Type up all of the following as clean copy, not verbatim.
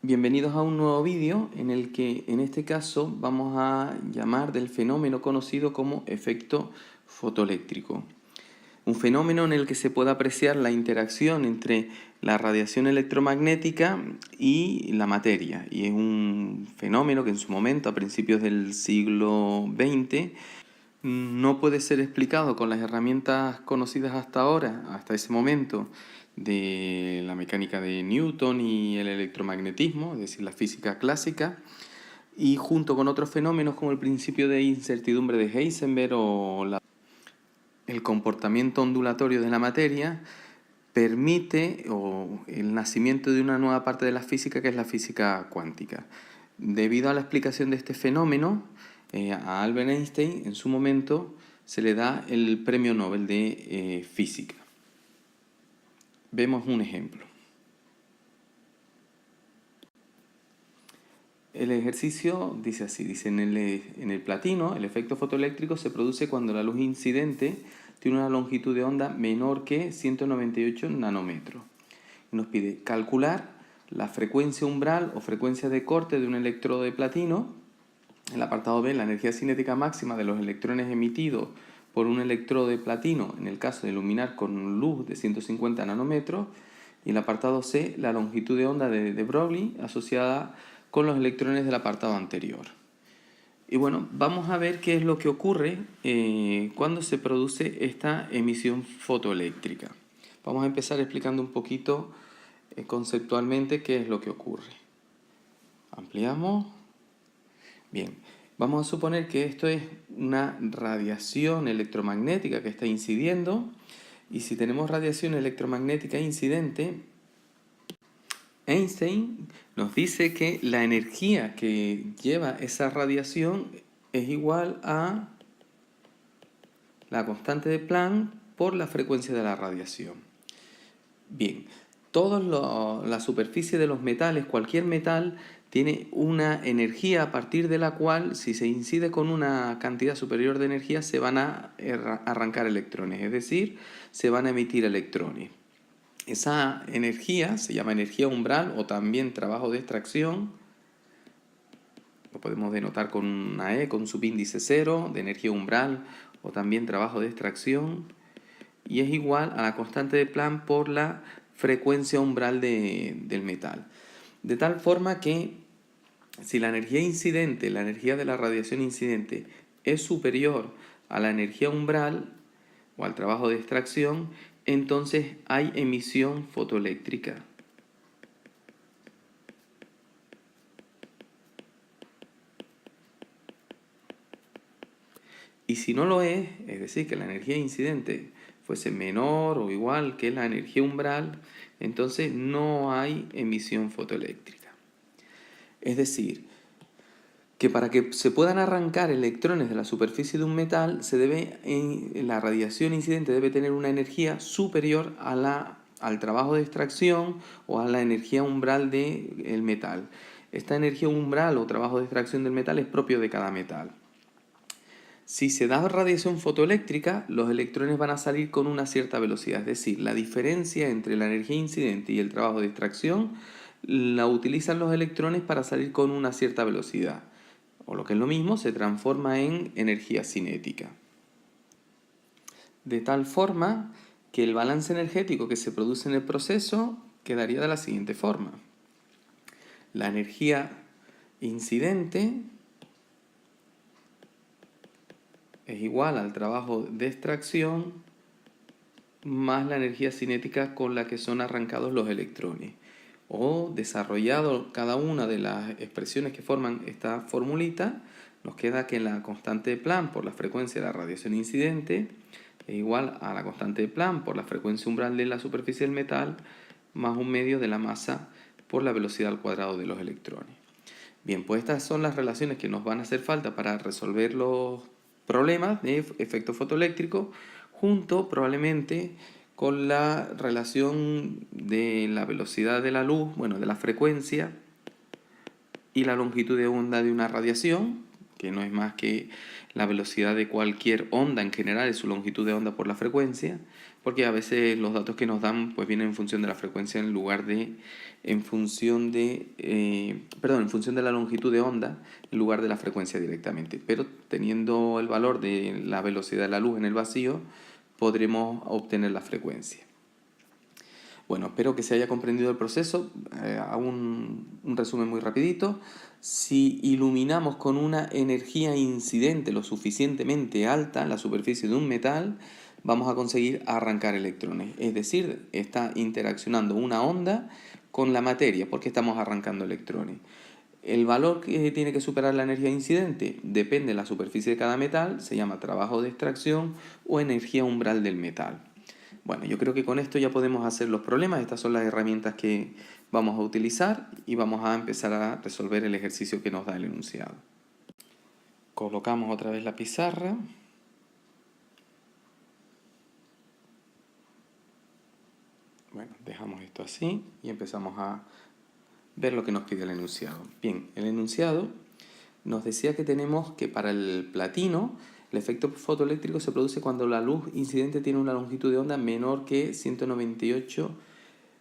Bienvenidos a un nuevo vídeo en el que en este caso vamos a llamar del fenómeno conocido como efecto fotoeléctrico. Un fenómeno en el que se puede apreciar la interacción entre la radiación electromagnética y la materia. Y es un fenómeno que en su momento, a principios del siglo XX, no puede ser explicado con las herramientas conocidas hasta ahora, hasta ese momento, de la mecánica de Newton y el electromagnetismo, es decir, la física clásica, y junto con otros fenómenos como el principio de incertidumbre de Heisenberg o el comportamiento ondulatorio de la materia, permite el nacimiento de una nueva parte de la física que es la física cuántica. Debido a la explicación de este fenómeno, a Albert Einstein en su momento se le da el premio Nobel de física. Vemos un ejemplo. El ejercicio dice así, dice en el platino el efecto fotoeléctrico se produce cuando la luz incidente tiene una longitud de onda menor que 198 nanómetros. Nos pide calcular la frecuencia umbral o frecuencia de corte de un electrodo de platino. En el apartado B, la energía cinética máxima de los electrones emitidos por un electrodo de platino en el caso de iluminar con luz de 150 nanómetros. Y en el apartado C, la longitud de onda de Broglie asociada con los electrones del apartado anterior. Y bueno, vamos a ver qué es lo que ocurre cuando se produce esta emisión fotoeléctrica. Vamos a empezar explicando un poquito conceptualmente qué es lo que ocurre. Ampliamos. Bien, vamos a suponer que esto es una radiación electromagnética que está incidiendo. Y si tenemos radiación electromagnética incidente, Einstein nos dice que la energía que lleva esa radiación es igual a la constante de Planck por la frecuencia de la radiación. Bien, toda la superficie de los metales, cualquier metal, tiene una energía a partir de la cual, si se incide con una cantidad superior de energía, se van a arrancar electrones, es decir, se van a emitir electrones. Esa energía se llama energía umbral o también trabajo de extracción. Lo podemos denotar con una E, con un subíndice 0 de energía umbral o también trabajo de extracción. Y es igual a la constante de Planck por la frecuencia umbral del metal. De tal forma que si la energía incidente, la energía de la radiación incidente, es superior a la energía umbral o al trabajo de extracción, entonces hay emisión fotoeléctrica. Y si no lo es decir, que la energía incidente fuese menor o igual que la energía umbral, entonces no hay emisión fotoeléctrica. Es decir, que para que se puedan arrancar electrones de la superficie de un metal, la radiación incidente debe tener una energía superior al trabajo de extracción o a la energía umbral del metal. Esta energía umbral o trabajo de extracción del metal es propio de cada metal. Si se da radiación fotoeléctrica, los electrones van a salir con una cierta velocidad, es decir, la diferencia entre la energía incidente y el trabajo de extracción la utilizan los electrones para salir con una cierta velocidad. O lo que es lo mismo, se transforma en energía cinética. De tal forma que el balance energético que se produce en el proceso quedaría de la siguiente forma. La energía incidente es igual al trabajo de extracción más la energía cinética con la que son arrancados los electrones. O desarrollado cada una de las expresiones que forman esta formulita, nos queda que la constante de Planck por la frecuencia de la radiación incidente es igual a la constante de Planck por la frecuencia umbral de la superficie del metal más un medio de la masa por la velocidad al cuadrado de los electrones. Bien, pues estas son las relaciones que nos van a hacer falta para resolver los problemas de efecto fotoeléctrico, junto probablemente con la relación de la velocidad de la luz, de la frecuencia y la longitud de onda de una radiación, que no es más que la velocidad de cualquier onda en general, es su longitud de onda por la frecuencia, porque a veces los datos que nos dan pues vienen en función de la frecuencia en función de la longitud de onda en lugar de la frecuencia directamente. Pero teniendo el valor de la velocidad de la luz en el vacío, podremos obtener la frecuencia. Bueno, espero que se haya comprendido el proceso. Hago un resumen muy rapidito. Si iluminamos con una energía incidente lo suficientemente alta en la superficie de un metal, vamos a conseguir arrancar electrones. Es decir, está interaccionando una onda con la materia porque estamos arrancando electrones. El valor que tiene que superar la energía incidente depende de la superficie de cada metal, se llama trabajo de extracción o energía umbral del metal. Bueno, yo creo que con esto ya podemos hacer los problemas. Estas son las herramientas que vamos a utilizar y vamos a empezar a resolver el ejercicio que nos da el enunciado. Colocamos otra vez la pizarra. Bueno, dejamos esto así y empezamos a ver lo que nos pide el enunciado. Bien, el enunciado nos decía que tenemos que para el platino el efecto fotoeléctrico se produce cuando la luz incidente tiene una longitud de onda menor que 198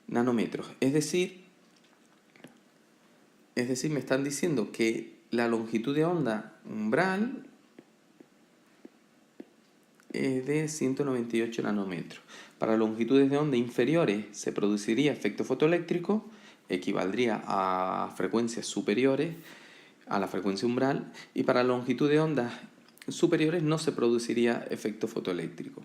nanómetros. Es decir, me están diciendo que la longitud de onda umbral es de 198 nanómetros. Para longitudes de onda inferiores se produciría efecto fotoeléctrico, equivaldría a frecuencias superiores a la frecuencia umbral, y para longitud de ondas superiores no se produciría efecto fotoeléctrico.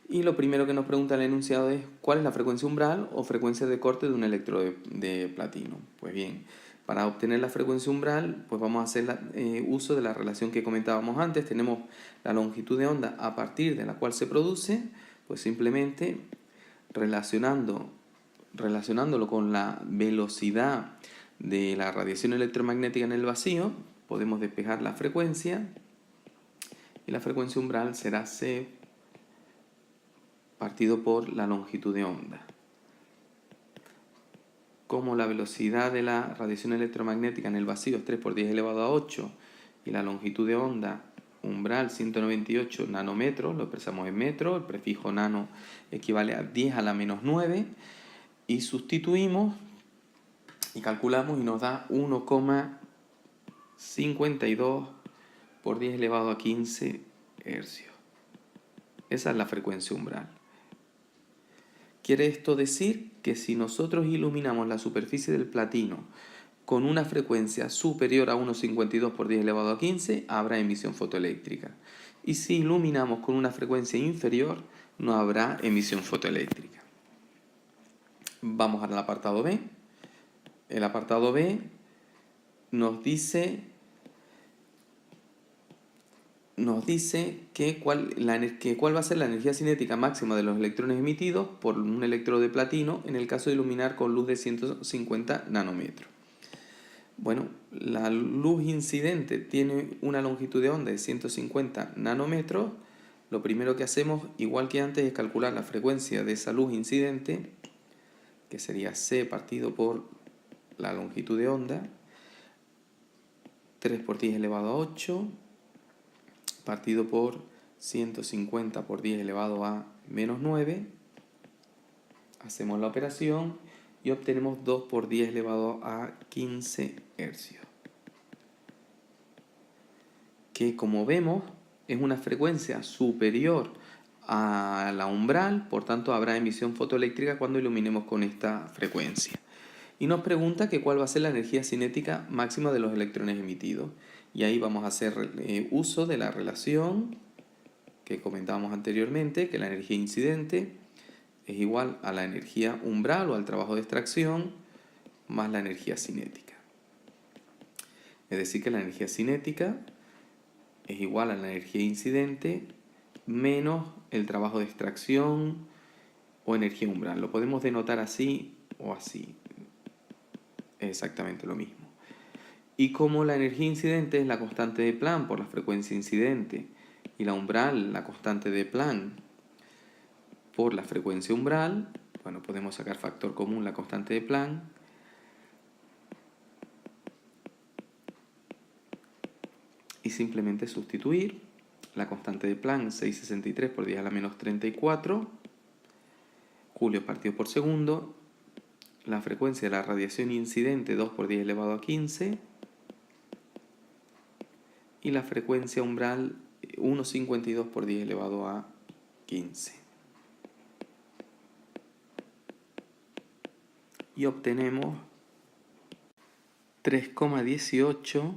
Y lo primero que nos pregunta el enunciado es ¿cuál es la frecuencia umbral o frecuencia de corte de un electrodo de platino? Pues bien, para obtener la frecuencia umbral, pues vamos a hacer uso de la relación que comentábamos antes. Tenemos la longitud de onda a partir de la cual se produce, pues simplemente relacionándolo con la velocidad de la radiación electromagnética en el vacío, podemos despejar la frecuencia y la frecuencia umbral será C partido por la longitud de onda. Como la velocidad de la radiación electromagnética en el vacío es 3 por 10 elevado a 8 y la longitud de onda umbral 198 nanómetros, lo expresamos en metros, el prefijo nano equivale a 10 a la menos 9 y sustituimos y calculamos y nos da 1,52 por 10 elevado a 15 hercios. Esa es la frecuencia umbral. Quiere esto decir que si nosotros iluminamos la superficie del platino con una frecuencia superior a 1,52 por 10 elevado a 15, habrá emisión fotoeléctrica. Y si iluminamos con una frecuencia inferior, no habrá emisión fotoeléctrica. Vamos al apartado B. El apartado B nos dice cuál va a ser la energía cinética máxima de los electrones emitidos por un electrodo de platino en el caso de iluminar con luz de 150 nanómetros. Bueno, la luz incidente tiene una longitud de onda de 150 nanómetros. Lo primero que hacemos, igual que antes, es calcular la frecuencia de esa luz incidente, que sería C partido por la longitud de onda, 3 por 10 elevado a 8, partido por 150 por 10 elevado a menos 9. Hacemos la operación y obtenemos 2 por 10 elevado a 15 hercios. Que como vemos es una frecuencia superior a la umbral, por tanto habrá emisión fotoeléctrica cuando iluminemos con esta frecuencia. Y nos pregunta que cuál va a ser la energía cinética máxima de los electrones emitidos. Y ahí vamos a hacer uso de la relación que comentábamos anteriormente, que la energía incidente es igual a la energía umbral o al trabajo de extracción más la energía cinética. Es decir, que la energía cinética es igual a la energía incidente menos el trabajo de extracción o energía umbral. Lo podemos denotar así o así. Es exactamente lo mismo. Y como la energía incidente es la constante de Planck por la frecuencia incidente y la umbral, la constante de Planck por la frecuencia umbral, bueno, podemos sacar factor común la constante de Planck. Y simplemente sustituir la constante de Planck, 6,63 por 10 a la menos 34, julios partidos por segundo. La frecuencia de la radiación incidente 2 por 10 elevado a 15. Y la frecuencia umbral 1,52 por 10 elevado a 15. Y obtenemos 3,18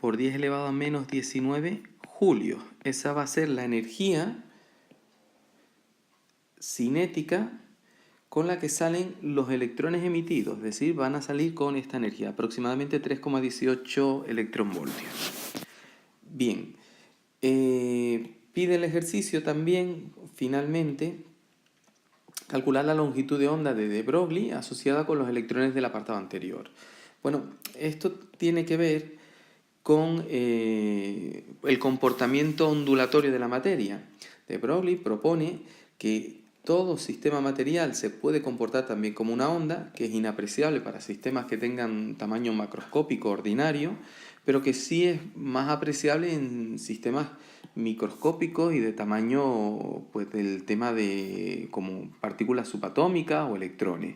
por 10 elevado a menos 19 julios. Esa va a ser la energía cinética con la que salen los electrones emitidos, es decir, van a salir con esta energía, aproximadamente 3,18 electronvoltios. Bien, pide el ejercicio también, finalmente, calcular la longitud de onda de de Broglie asociada con los electrones del apartado anterior. Bueno, esto tiene que ver con el comportamiento ondulatorio de la materia. De Broglie propone que todo sistema material se puede comportar también como una onda, que es inapreciable para sistemas que tengan tamaño macroscópico ordinario, pero que sí es más apreciable en sistemas microscópicos y de tamaño, pues, del tema de como partículas subatómicas o electrones.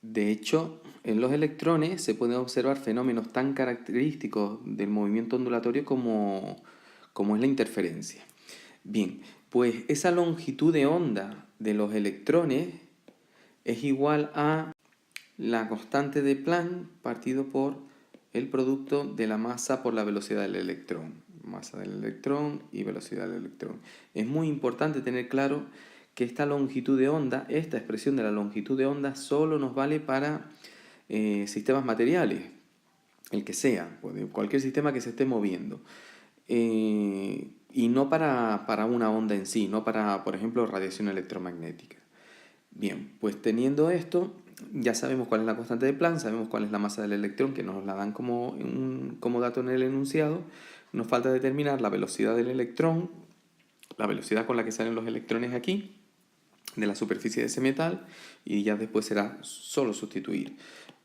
De hecho, en los electrones se pueden observar fenómenos tan característicos del movimiento ondulatorio como es la interferencia. Bien, pues esa longitud de onda de los electrones es igual a la constante de Planck partido por el producto de la masa por la velocidad del electrón. Masa del electrón y velocidad del electrón. Es muy importante tener claro que esta longitud de onda, esta expresión de la longitud de onda, solo nos vale para sistemas materiales, el que sea, cualquier sistema que se esté moviendo. Y no para una onda en sí, no para, por ejemplo, radiación electromagnética. Bien, pues teniendo esto, ya sabemos cuál es la constante de Planck, sabemos cuál es la masa del electrón, que nos la dan como dato en el enunciado. Nos falta determinar la velocidad del electrón, la velocidad con la que salen los electrones aquí, de la superficie de ese metal, y ya después será solo sustituir.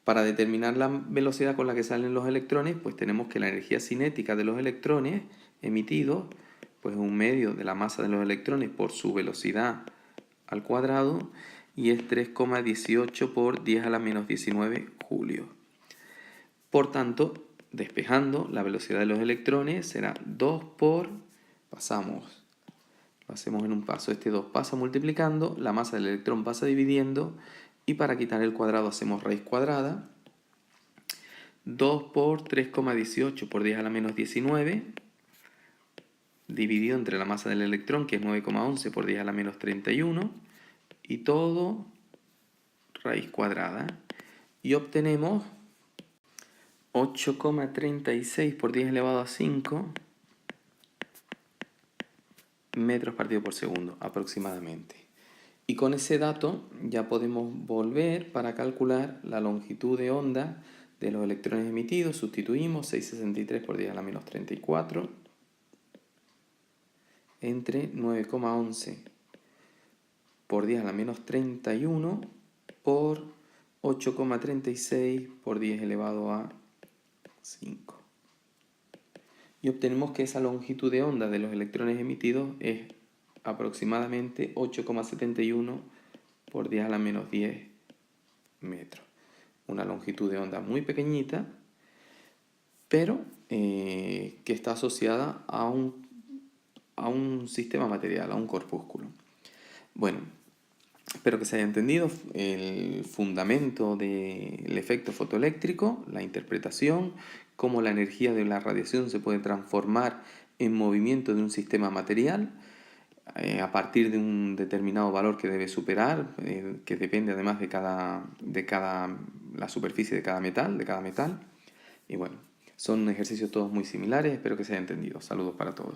Para determinar la velocidad con la que salen los electrones, pues tenemos que la energía cinética de los electrones emitidos, pues es un medio de la masa de los electrones por su velocidad al cuadrado, y es 3,18 por 10 a la menos 19 julios. Por tanto, despejando, la velocidad de los electrones será 2 por, pasamos, lo hacemos en un paso, este 2 pasa multiplicando, la masa del electrón pasa dividiendo, y para quitar el cuadrado hacemos raíz cuadrada. 2 por 3,18 por 10 a la menos 19, dividido entre la masa del electrón, que es 9,11 por 10 a la menos 31, y todo raíz cuadrada. Y obtenemos 8,36 por 10 elevado a 5 metros partido por segundo aproximadamente. Y con ese dato ya podemos volver para calcular la longitud de onda de los electrones emitidos. Sustituimos 6,63 por 10 a la menos 34 entre 9,11 por 10 a la menos 31 por 8,36 por 10 elevado a 5. Y obtenemos que esa longitud de onda de los electrones emitidos es aproximadamente 8,71 por 10 a la menos 10 metros. Una longitud de onda muy pequeñita, pero que está asociada a un sistema material, a un corpúsculo. Bueno, espero que se haya entendido el fundamento del efecto fotoeléctrico, la interpretación, cómo la energía de la radiación se puede transformar en movimiento de un sistema material a partir de un determinado valor que debe superar, que depende además de la superficie de cada metal. Y bueno, son ejercicios todos muy similares, espero que se haya entendido. Saludos para todos.